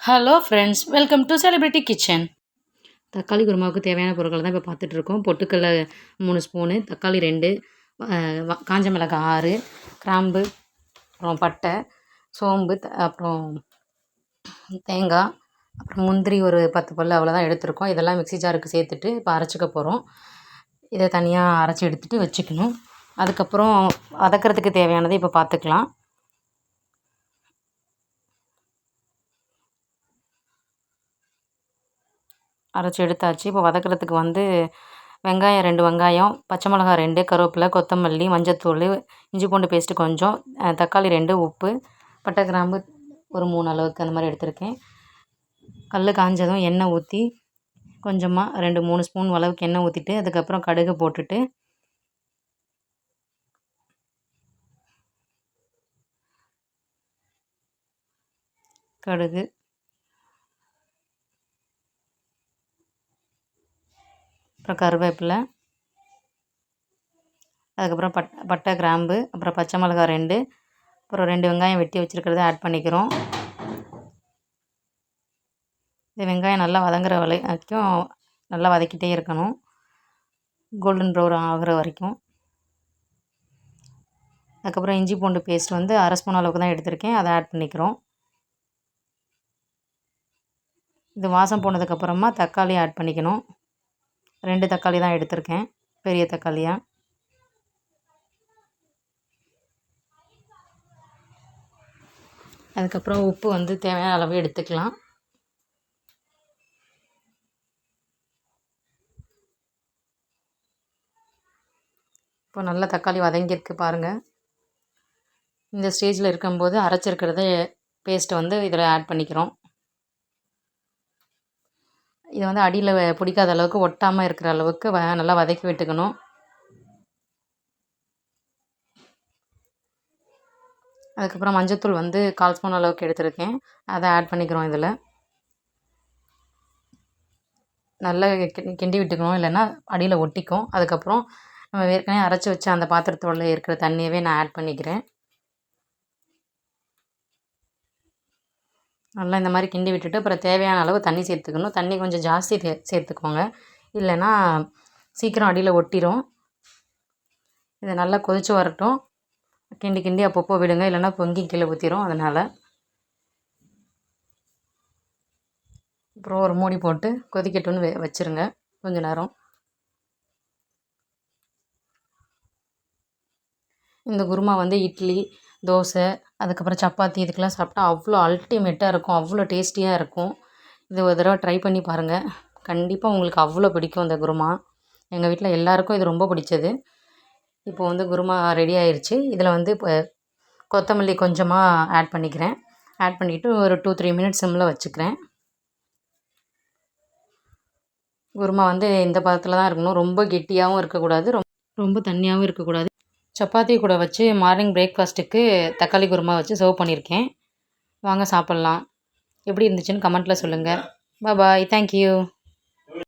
Hello friends, welcome to celebrity kitchen. தக்காளி குருமாவுக்கு தேவையான பொருட்கள் தான் இப்போ பார்த்துட்ருக்கோம். பொட்டுக்கடல 3 ஸ்பூனு, தக்காளி 2, காஞ்ச மிளகாய் 6, கிராம்பு, அப்புறம் பட்டை, சோம்பு, அப்புறம் தேங்காய், அப்புறம் முந்திரி ஒரு 10 பல் அவ்வளோதான் எடுத்திருக்கோம். இதெல்லாம் மிக்ஸி ஜாருக்கு சேர்த்துட்டு இப்போ அரைச்சிக்க போகிறோம். இதை தனியாக அரைச்சி எடுத்துகிட்டு வச்சுக்கணும். அதுக்கப்புறம் வதக்கிறதுக்கு தேவையானதை இப்போ பார்த்துக்கலாம். அரைச்சி எடுத்தாச்சு. இப்போ வதக்கிறதுக்கு வெங்காயம் 2 வெங்காயம், பச்சை மிளகாய் 2, கருவேப்பிலை, கொத்தமல்லி, மஞ்சத்தூள், இஞ்சி பூண்டு பேஸ்ட்டு கொஞ்சம், தக்காளி 2, உப்பு, பட்டை கிராம்பு ஒரு 3 அளவுக்கு அந்த மாதிரி எடுத்திருக்கேன். கல் காஞ்சதும் எண்ணெய் ஊற்றி கொஞ்சமாக 2-3 ஸ்பூன் அளவுக்கு எண்ணெய் ஊற்றிட்டு அதுக்கப்புறம் கடுகு போட்டுட்டு கடுகு, அப்புறம் கருவேப்பிலை, அதுக்கப்புறம் பட்டை கிராம்பு, அப்புறம் பச்சை மிளகாய் 2, அப்புறம் 2 வெங்காயம் வெட்டி வச்சுருக்கிறத ஆட் பண்ணிக்கிறோம். இந்த வெங்காயம் நல்லா வதங்குற வரைக்கும் நல்லா வதக்கிட்டே இருக்கணும், கோல்டன் ப்ரௌன் ஆகிற வரைக்கும். அதுக்கப்புறம் இஞ்சி பூண்டு பேஸ்ட் 1/2 ஸ்பூன் அளவுக்கு தான் எடுத்திருக்கேன், அதை ஆட் பண்ணிக்கிறோம். இது வாசம் போனதுக்கப்புறமா தக்காளி ஆட் பண்ணிக்கணும். 2 தக்காளி தான் எடுத்திருக்கேன், பெரிய தக்காளியாக. அதுக்கப்புறம் உப்பு தேவையான அளவு எடுத்துக்கலாம். இப்போ நல்லா தக்காளி வதங்கியிருக்கு பாருங்கள். இந்த ஸ்டேஜில் இருக்கும்போது அரைச்சிருக்கிறத பேஸ்ட்டை இதில் ஆட் பண்ணிக்கிறோம். இதை அடியில் பிடிக்காத அளவுக்கு ஒட்டாமல் இருக்கிற அளவுக்கு நல்லா வதக்கி விட்டுக்கணும். அதுக்கப்புறம் மஞ்சத்தூள் 1/4 ஸ்பூன் அளவுக்கு எடுத்திருக்கேன், அதை ஆட் பண்ணிக்கிறோம். இதில் நல்லா கிண்டி விட்டுக்கணும், இல்லைன்னா அடியில் ஒட்டிக்கும். அதுக்கப்புறம் நம்ம ஏற்கனவே அரைச்சி வச்ச அந்த பாத்திரத்தோட இருக்கிற தண்ணியவே நான் ஆட் பண்ணிக்கிறேன். நல்லா இந்த மாதிரி கிண்டி விட்டுட்டு அப்புறம் தேவையான அளவு தண்ணி சேர்த்துக்கணும். தண்ணி கொஞ்சம் ஜாஸ்தி சேர்த்துக்கோங்க, இல்லைன்னா சீக்கிரம் அடியில் ஒட்டிடும். இதை நல்லா கொதித்து வரட்டும். கிண்டி கிண்டி அப்பப்போ விடுங்க, இல்லைன்னா பொங்கி கீழே ஊற்றிடும். அதனால் அப்புறம் ஒரு மூடி போட்டு கொதிக்கட்டும்னு வச்சுருங்க கொஞ்சம் நேரம். இந்த குருமா இட்லி, தோசை, அதுக்கப்புறம் சப்பாத்தி இதுக்கெல்லாம் சாப்பிட்டா அவ்வளோ அல்டிமேட்டாக இருக்கும், அவ்வளோ டேஸ்டியாக இருக்கும். இது ஒரு தடவை ட்ரை பண்ணி பாருங்கள், கண்டிப்பாக உங்களுக்கு அவ்வளோ பிடிக்கும் இந்த குருமா. எங்கள் வீட்டில் எல்லாேருக்கும் இது ரொம்ப பிடிச்சது. இப்போது குருமா ரெடி ஆயிடுச்சு. இதில் இப்போ கொத்தமல்லி கொஞ்சமாக ஆட் பண்ணிக்கிறேன். ஆட் பண்ணிவிட்டு ஒரு 2-3 மினிட்ஸ் சிம்மில் வச்சுக்கிறேன். குருமா இந்த பதத்தில் தான் இருக்கணும், ரொம்ப கெட்டியாகவும் இருக்கக்கூடாது, ரொம்ப தண்ணியாகவும் இருக்கக்கூடாது. சப்பாத்தி கூட வச்சு மார்னிங் பிரேக்ஃபாஸ்ட்டுக்கு தக்காளி குருமா வச்சு சர்வ் பண்ணியிருக்கேன். வாங்க சாப்பிட்லாம். எப்படி இருந்துச்சுன்னு கமெண்ட்டில் சொல்லுங்கள். பாய், தேங்க்யூ.